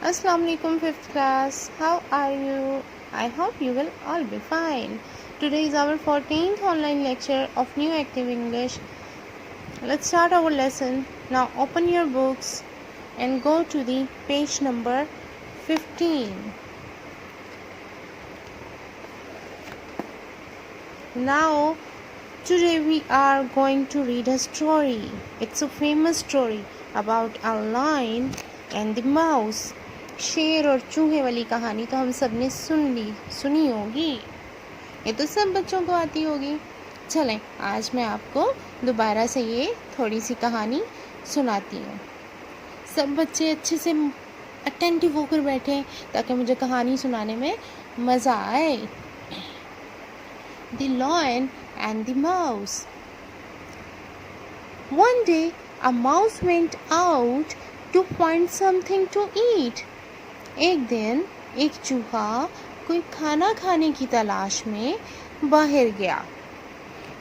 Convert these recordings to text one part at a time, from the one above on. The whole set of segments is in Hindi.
Assalamu alaikum 5th class. How are you? I hope you will all be fine. Today is our 14th online lecture of New Active English. Let's start our lesson. Now open your books and go to the page number 15. Now today we are going to read a story. It's a famous story about a lion and the mouse. शेर और चूहे वाली कहानी तो हम सब ने सुनी होगी। ये तो सब बच्चों को आती होगी। चलें, आज मैं आपको दोबारा से ये थोड़ी सी कहानी सुनाती हूँ। सब बच्चे अच्छे से अटेंटिव होकर बैठे ताकि मुझे कहानी सुनाने में मज़ा आए। The Lion and the Mouse. One day, a mouse went out to find something to eat. एक दिन एक चूहा कोई खाना खाने की तलाश में बाहर गया।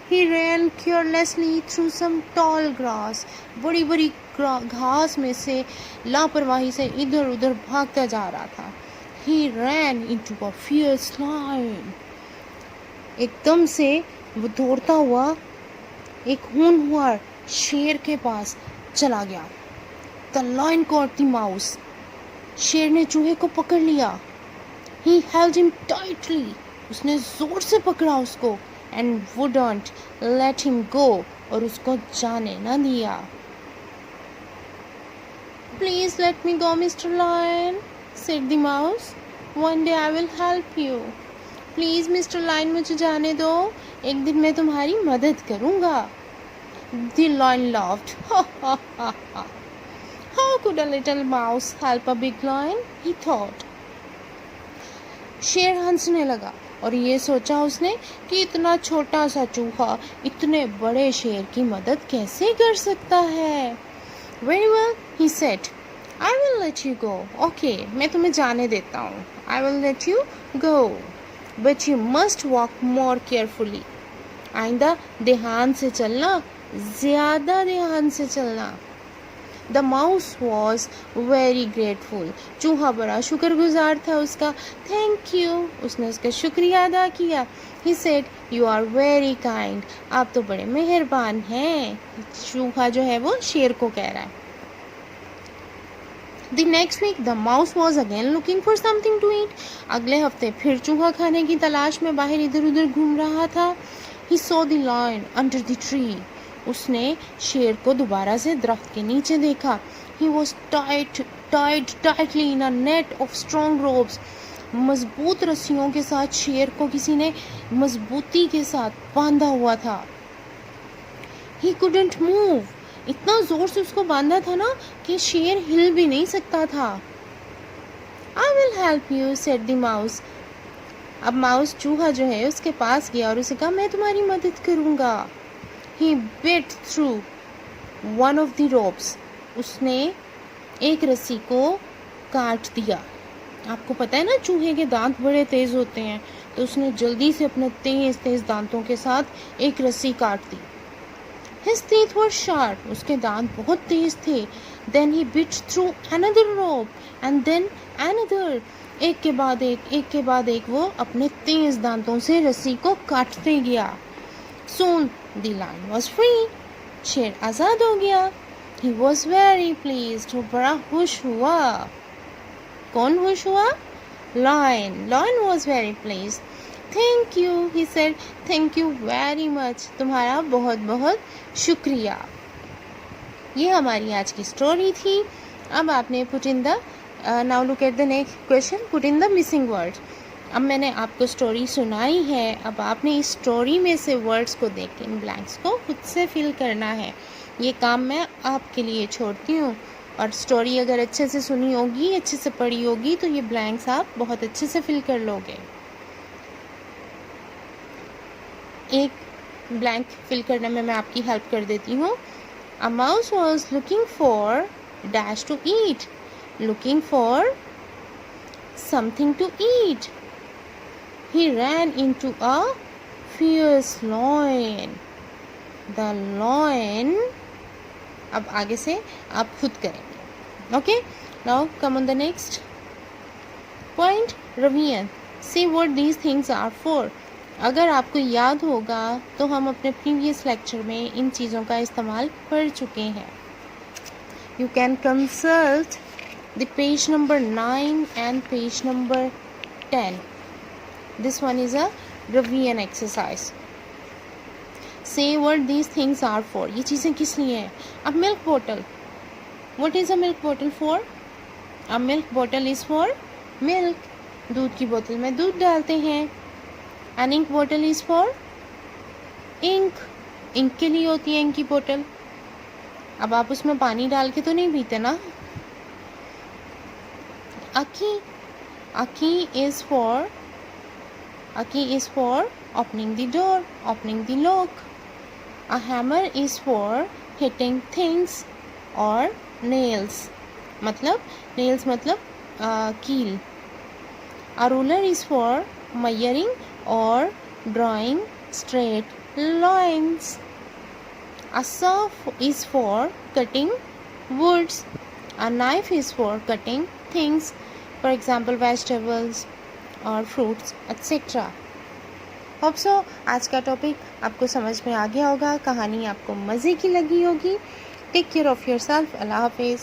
He ran carelessly through some tall grass. बड़ी बड़ी घास में से लापरवाही से इधर उधर भागता जा रहा था। He ran into a fierce lion. एकदम से वो दौड़ता हुआ एक होनहार शेर के पास चला गया। The lion caught the mouse. शेर ने चूहे को पकड़ लिया। He held him tightly. उसने जोर से पकड़ा उसको and wouldn't let him go. और उसको जाने न दिया। Please let me go, Mr. Lion, said the mouse. One day I will help you. Please, Mr. Lion, मुझे जाने दो। एक दिन मैं तुम्हारी मदद करूँगा। The lion laughed. Ha ha ha ha. How could a little mouse help a big lion? He thought. शेर हंसने लगा और ये सोचा उसने कि इतना छोटा सा चूहा इतने बड़े शेर की मदद कैसे कर सकता है। Very well, he said. I will let you go. Okay, मैं तुम्हें जाने देता हूँ। I will let you go. But you must walk more carefully. आइंदा ध्यान से चलना, ज़्यादा ध्यान से चलना। The mouse was very grateful. चूहा बड़ा शुक्रगुजार था उसका। Thank you. उसने उसका शुक्रिया अदा किया। He said, You are very kind. आप तो बड़े मेहरबान हैं। चूहा जो है वो शेर को कह रहा है। The next week, the mouse was again looking for something to eat. अगले हफ्ते फिर चूहा खाने की तलाश में बाहर इधर उधर घूम रहा था। He saw the lion under the tree. उसने शेर को दोबारा से दरख्त के नीचे देखा। He was tied tightly in a net of strong ropes. मजबूत रस्सियों के साथ शेर को किसी ने मजबूती के साथ बांधा हुआ था। He couldn't move. इतना जोर से उसको बांधा था ना कि शेर हिल भी नहीं सकता था। I will help you, said the mouse. अब माउस चूहा जो है उसके पास गया और उसे कहा मैं तुम्हारी मदद करूँगा। He bit through one of the ropes. उसने एक रस्सी को काट दिया। आपको पता है ना चूहे के दांत बड़े तेज होते हैं, तो उसने जल्दी से अपने तेज दांतों के साथ एक रस्सी काट दी। His teeth were sharp. उसके दांत बहुत तेज थे। Then he bit through another rope and then another. एक के बाद एक वो अपने तेज दांतों से रस्सी को काटते गया। Soon the lion was free. शेर आज़ाद हो गया। He was very pleased. वो बड़ा खुश हुआ। कौन खुश हुआ? Lion was very pleased. Thank you, he said. Thank you very much. तुम्हारा बहुत बहुत शुक्रिया। ये हमारी आज की स्टोरी थी। अब आपने put in the now look at the next question. Put in the missing word. अब मैंने आपको स्टोरी सुनाई है। अब आपने इस स्टोरी में से वर्ड्स को देख के इन ब्लैंक्स को खुद से फिल करना है। ये काम मैं आपके लिए छोड़ती हूँ। और स्टोरी अगर अच्छे से सुनी होगी, अच्छे से पढ़ी होगी, तो ये ब्लैंक्स आप बहुत अच्छे से फिल कर लोगे। एक ब्लैंक फिल करने में मैं आपकी हेल्प कर देती हूँ। A mouse was looking for dash to eat. Looking for something to eat. He ran into a fierce lion. The lion. अब आगे से आप खुद करेंगे. Okay? Now come on the next. Point revision. See what these things are for. अगर आपको याद होगा तो हम अपने प्रीवियस लेक्चर में इन चीज़ों का इस्तेमाल कर चुके हैं. You can consult the page number 9 and page number 10. This one is a revision exercise. Say what these things are for. ये चीज़ें किस लिए हैं? A milk bottle. What is a milk bottle for? A milk bottle is for milk. दूध की बोतल में दूध डालते हैं. An ink bottle is for ink. Ink के लिए होती है इंक की बोतल. अब आप उसमें पानी डाल के तो नहीं पीते ना. A key. A key is for opening the door, opening the lock. A hammer is for hitting things or nails. मतलब nails मतलब कील. A ruler is for measuring or drawing straight lines. A saw is for cutting woods. A knife is for cutting things, for example vegetables or fruits etc. Hope so आज का टॉपिक आपको समझ में आ गया होगा. कहानी आपको मज़े की लगी होगी. Take care of yourself. अल्लाह हाफिज़.